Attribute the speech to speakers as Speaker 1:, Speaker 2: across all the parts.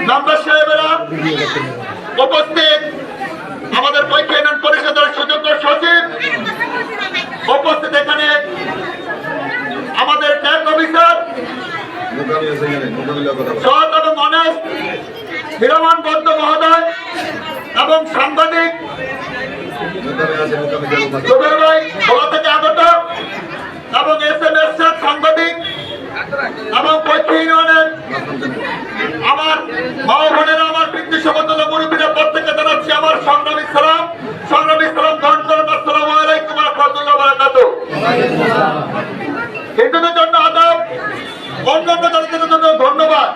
Speaker 1: Member সাহেবেরা উপস্থিত, আমাদের কৈফিয়া union পরিষদের সুযোগ্য সচিব উপস্থিত, এখানে আমাদের ট্যাগ অফিসার সৎ এবং অনেস্ট হিরমান বদ্ধ মহোদয় এবং সাংবাদিক জুবের ভাই গোয়া থেকে আগত এবং SM এরশাদ সাংবাদিক এবং কৈফিয়া ইউনিয়নের আমার মা বোনেরা, আমার পিতৃ সমতুল্য মুরব্বীদের পর থেকে জানাচ্ছি আমার সংগ্রামী সালাম গ্রহণ করুন। আসসালামু আলাইকুম ওয়া রাহমাতুল্লাহি ওয়া বারাকাতুহু। হিন্দুদের জন্য আদাব, অন্যান্য জাতিদের জন্য ধন্যবাদ।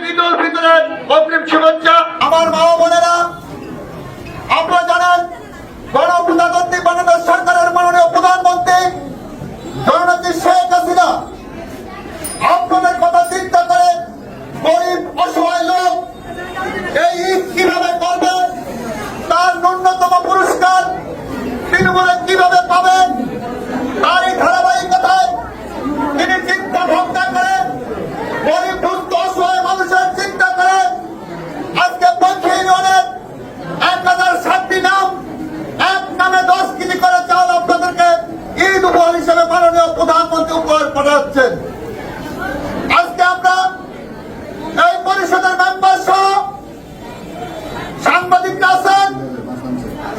Speaker 1: ঈদ উল ফিতরের অগ্রিম শুভেচ্ছা। আমার মা বোনেরা, আপনারা জানেন গণপ্রজাতন্ত্রী বাংলাদেশ সরকারের মাননীয় প্রধানমন্ত্রী জননেত্রী শেখ হাসিনা আপনাদের কথা চিন্তা করে গরিব অসহায় লোক এই ঈদ কিভাবে করবেন, তার ন্যূনতম পুরস্কার তৃণমূলে কিভাবে পাবেন, তারই ধারাবাহিকতায় তিনি চিন্তা ভাবনা করে গরিব দুস্থ অসহায় মানুষের চিন্তা করে আজকে কৈফিয়া ইউনিয়নের 1007টি নাম, এক নামে 10 কেজি করে চাল আপনাদেরকে ঈদ উপহার হিসেবে মাননীয় প্রধানমন্ত্রী উপহার পাঠাচ্ছেন। আজকে আমরা এই পরিষদের মেম্বার সহ সাংবাদিকরা আছেন,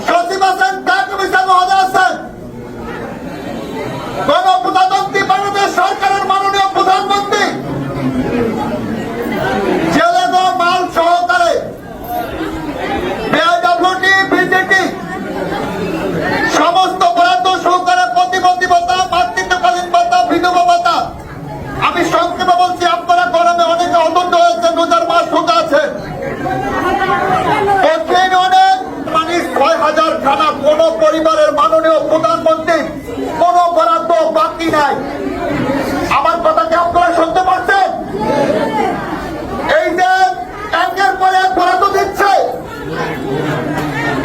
Speaker 1: সচিব আছেন, ট্যাগ অফিসার মহোদয় আছেন, গণপ্রজাতন্ত্রী বাংলাদেশ সরকারের মাননীয় প্রধানমন্ত্রী জেলে মাল সহকারে BIWT, BJT সমস্ত বরাদ্দ সহকারে প্রতিবন্ধী ভাতা, মাতৃত্বকালীন ভাতা, বিধবা ভাতা, আমি সংক্ষেপে বলছি, আপনারা গরমে অনেকে অদন্ত হয়েছেন, রোজার মাস রোজা আছেন। মানে ৬,০০০ খানা কোন পরিবারের মাননীয় প্রধানমন্ত্রী কোন বরাদ্দ বাকি নাই। আমার কথা কি আপনারা শুনতে পাচ্ছেন? এই যে একের পরে এক বরাদ্দ দিচ্ছে,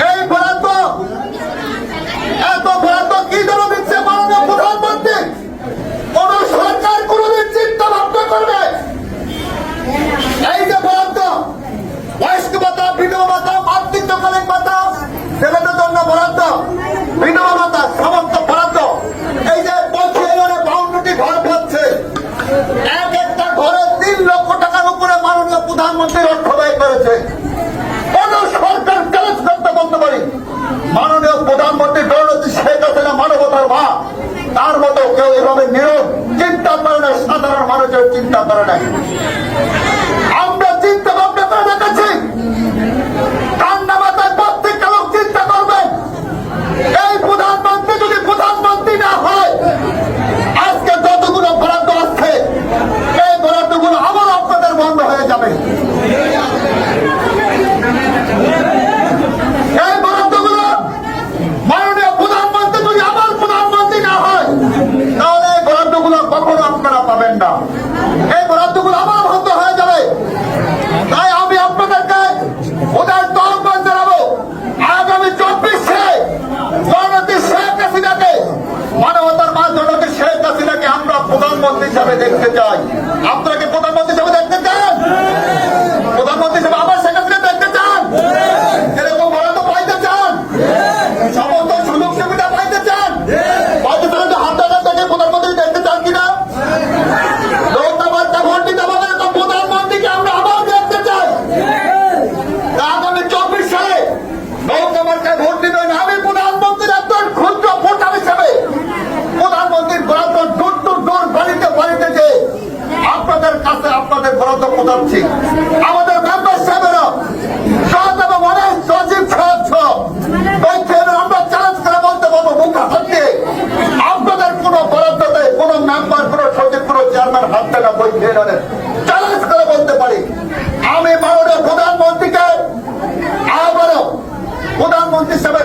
Speaker 1: এই বরাদ্দ, এত বরাদ্দ কি জন্য দিচ্ছে মাননীয় প্রধানমন্ত্রী? কোন সরকার কোনদিন চিন্তা ভাবনা করবে এই যে বরাদ্দ, বয়স্ক ভাতা, বিধবা ভাতা, মাতৃত্বকালীন ভাতা, ছেলেদের জন্য বরাদ্দ, বিধবা ভাতা, সমস্ত বরাদ্দ, এই যে কৈফিয়া ইউনিয়নে 52টি ঘর পাচ্ছে, এক একটা ঘরে 3 লক্ষ টাকার উপরে মাননীয় প্রধানমন্ত্রী অর্থ ব্যয় করেছে। কোন সরকার চ্যালেঞ্জ করতে বলতে পারি মাননীয় প্রধানমন্ত্রী জননেত্রী শেখ হাসিনা মানবতার মা, তার মতো কেউ এভাবে নীরব চিন্তা করে না, সাধারণ মানুষের চিন্তা করে নাই। আমরা চিন্তা ভাবনা করে দেখেছি, ঠান্ডা মাথায় প্রত্যেকটা লোক চিন্তা করবেন, এই প্রধানমন্ত্রী যদি প্রধানমন্ত্রী না হয়, আজকে যতগুলো বরাদ্দ আসছে এই বরাদ্দগুলো আবার আপনাদের বন্ধ হয়ে যাবে। এই বরাদ্দগুলো মাননীয় প্রধানমন্ত্রী যদি আবার প্রধানমন্ত্রী না হয়, তাহলে এই বরাদ্দগুলো কখনো আপনারা পাবেন না, এই বরাদ্দগুলো আবার বন্ধ হয়ে যাবে। তাই আমি আপনাদেরকে ওদের আহ্বান জানাবো, আগামী 24-এ জননেত্রী শেখ হাসিনাকে, মানবতার মা জননেত্রী শেখ হাসিনাকে আমরা প্রধানমন্ত্রী হিসাবে দেখতে চাই। আপনারা কি প্রধানমন্ত্রী হিসাবে দেখতে চান? প্রধানমন্ত্রী হিসাবে আবার শেখ হাসিনা দেখতে চান? এরকম বরাদ্দ পাইতে চান? সমস্ত সুযোগ সুবিধা পাইতে চান? পাইতে চান যে হাত টাকা থেকে প্রধানমন্ত্রী দেখতে চান কিনা? লোকসভার ভোট দিতে হবে, প্রধানমন্ত্রীকে আমরা আবার দেখতে চাই। আগামী 24 সালে লোকসভার ভোট দিবেন, আমি প্রধানমন্ত্রীর একজন ক্ষুদ্র ভোটার হিসেবে প্রধানমন্ত্রীর বরাদ্দ দূর বাড়িতে বাড়িতে যে আপনাদের কাছে আপনাদের বরাদ্দ পৌঁছাচ্ছি। আমাদের মেম্বার সাহেবেরা সৎ এবং অনেক সচিব সহ আমরা চ্যালেঞ্জ করে বলতে পারবো মুখ হাত দিয়ে, আপনাদের কোন বরাদ্দ দেয় কোন মেম্বার, কোন সচিব, কোন চেয়ারম্যান হাত দেয় কৈফিয়া ইউনিয়নের, চ্যালেঞ্জ করে বলতে পারি। আমি মাননীয় প্রধানমন্ত্রীকে আবারও প্রধানমন্ত্রী হিসেবে